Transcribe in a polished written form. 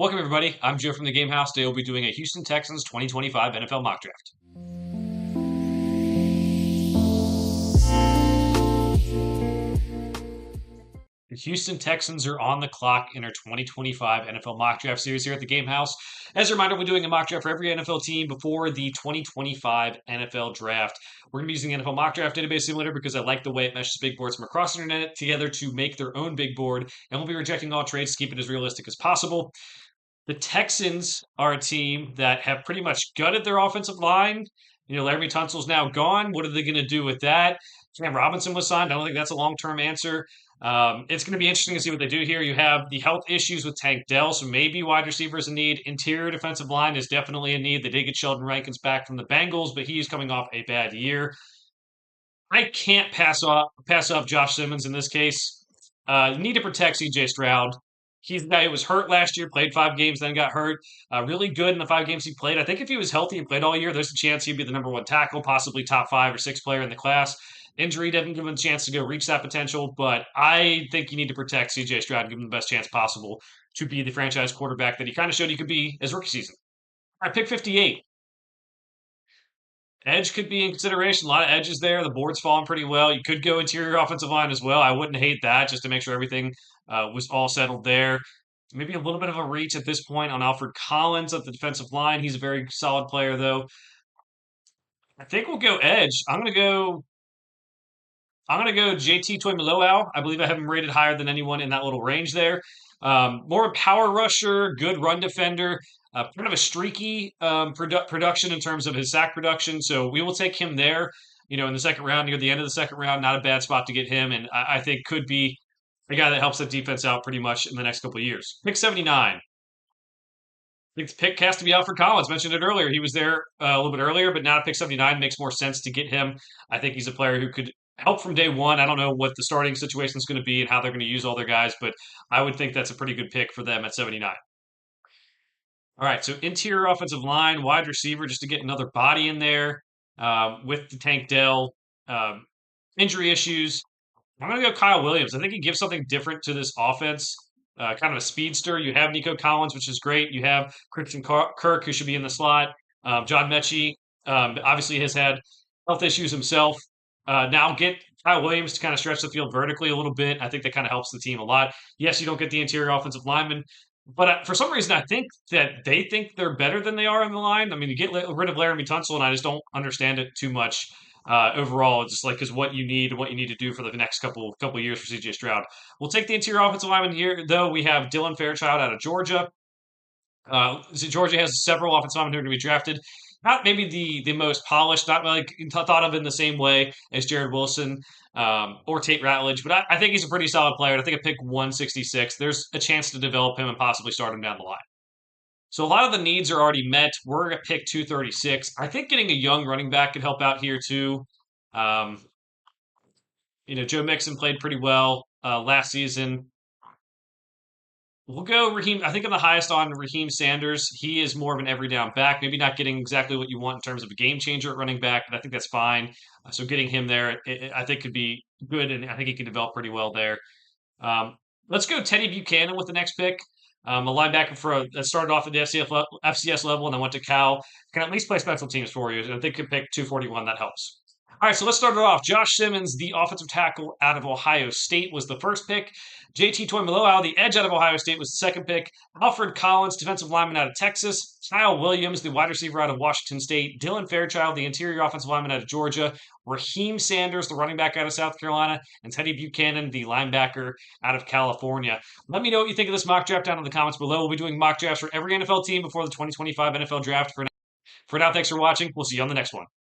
Welcome, everybody. I'm Joe from the Game House. Today we'll be doing a Houston Texans 2025 NFL mock draft. The Houston Texans are on the clock in our 2025 NFL mock draft series here at the Game House. As a reminder, we're doing a mock draft for every NFL team before the 2025 NFL draft. We're going to be using the NFL mock draft database simulator because I like the way it meshes big boards from across the internet together to make their own big board, and we'll be rejecting all trades to keep it as realistic as possible. The Texans are a team that have pretty much gutted their offensive line. Laremy Tunsil's now gone. What are they going to do with that? Cam Robinson was signed. I don't think that's a long-term answer. It's going to be interesting to see what they do here. You have the health issues with Tank Dell, so maybe wide receiver is a need. Interior defensive line is definitely a need. They did get Sheldon Rankins back from the Bengals, but he's coming off a bad year. I can't pass up Josh Simmons in this case. Need to protect C.J. Stroud. He's the guy who was hurt last year, played 5 games, then got hurt. Really good in the 5 games he played. I think if he was healthy and played all year, there's a chance he'd be the number one tackle, possibly top 5 or 6 player in the class. Injury didn't give him a chance to go reach that potential, but I think you need to protect C.J. Stroud and give him the best chance possible to be the franchise quarterback that he kind of showed he could be his rookie season. All right, pick 58. Edge could be in consideration. A lot of edges there. The board's falling pretty well. You could go interior offensive line as well. I wouldn't hate that just to make sure everything was all settled there. Maybe a little bit of a reach at this point on Alfred Collins at the defensive line. He's a very solid player, though. I think we'll go edge. I'm gonna go JT Toimoloau. I believe I have him rated higher than anyone in that little range there. More a power rusher, good run defender, kind of a streaky production in terms of his sack production. So we will take him there. In the second round, near the end of the second round, not a bad spot to get him, and I think could be a guy that helps the defense out pretty much in the next couple of years. Pick 79. I think the pick has to be Alfred Collins. Mentioned it earlier. He was there a little bit earlier, but now at pick 79 makes more sense to get him. I think he's a player who could help from day one. I don't know what the starting situation is going to be and how they're going to use all their guys, but I would think that's a pretty good pick for them at 79. All right, so interior offensive line, wide receiver, just to get another body in there with the Tank Dell injury issues. I'm going to go Kyle Williams. I think he gives something different to this offense. Kind of a speedster. You have Nico Collins, which is great. You have Christian Kirk, who should be in the slot. John Mechie obviously has had health issues himself. Now get Kyle Williams to kind of stretch the field vertically a little bit. I think that kind of helps the team a lot. Yes, you don't get the interior offensive lineman, but for some reason, I think that they think they're better than they are on the line. I mean, you get rid of Laramie Tunsil, and I just don't understand it too much overall. It's just like is what you need and what you need to do for the next couple years for C.J. Stroud. We'll take the interior offensive lineman here, though. We have Dylan Fairchild out of Georgia. Georgia has several offensive linemen who are going to be drafted. Not maybe the most polished, not like thought of in the same way as Jared Wilson or Tate Ratledge, but I think he's a pretty solid player. I think at pick 166, there's a chance to develop him and possibly start him down the line. So a lot of the needs are already met. We're at pick 236. I think getting a young running back could help out here too. Um, Joe Mixon played pretty well last season. We'll go Raheem. I think I'm the highest on Raheem Sanders. He is more of an every down back. Maybe not getting exactly what you want in terms of a game changer at running back, but I think that's fine. So getting him there, I think could be good, and I think he can develop pretty well there. Let's go Teddy Buchanan with the next pick. A linebacker that started off at the FCS level and then went to Cal. Can at least play special teams for you. And I think could pick 241. That helps. All right, so let's start it off. Josh Simmons, the offensive tackle out of Ohio State, was the first pick. JT Toimoloau, the edge out of Ohio State, was the second pick. Alfred Collins, defensive lineman out of Texas. Kyle Williams, the wide receiver out of Washington State. Dylan Fairchild, the interior offensive lineman out of Georgia. Raheem Sanders, the running back out of South Carolina. And Teddy Buchanan, the linebacker out of California. Let me know what you think of this mock draft down in the comments below. We'll be doing mock drafts for every NFL team before the 2025 NFL draft. For now, thanks for watching. We'll see you on the next one.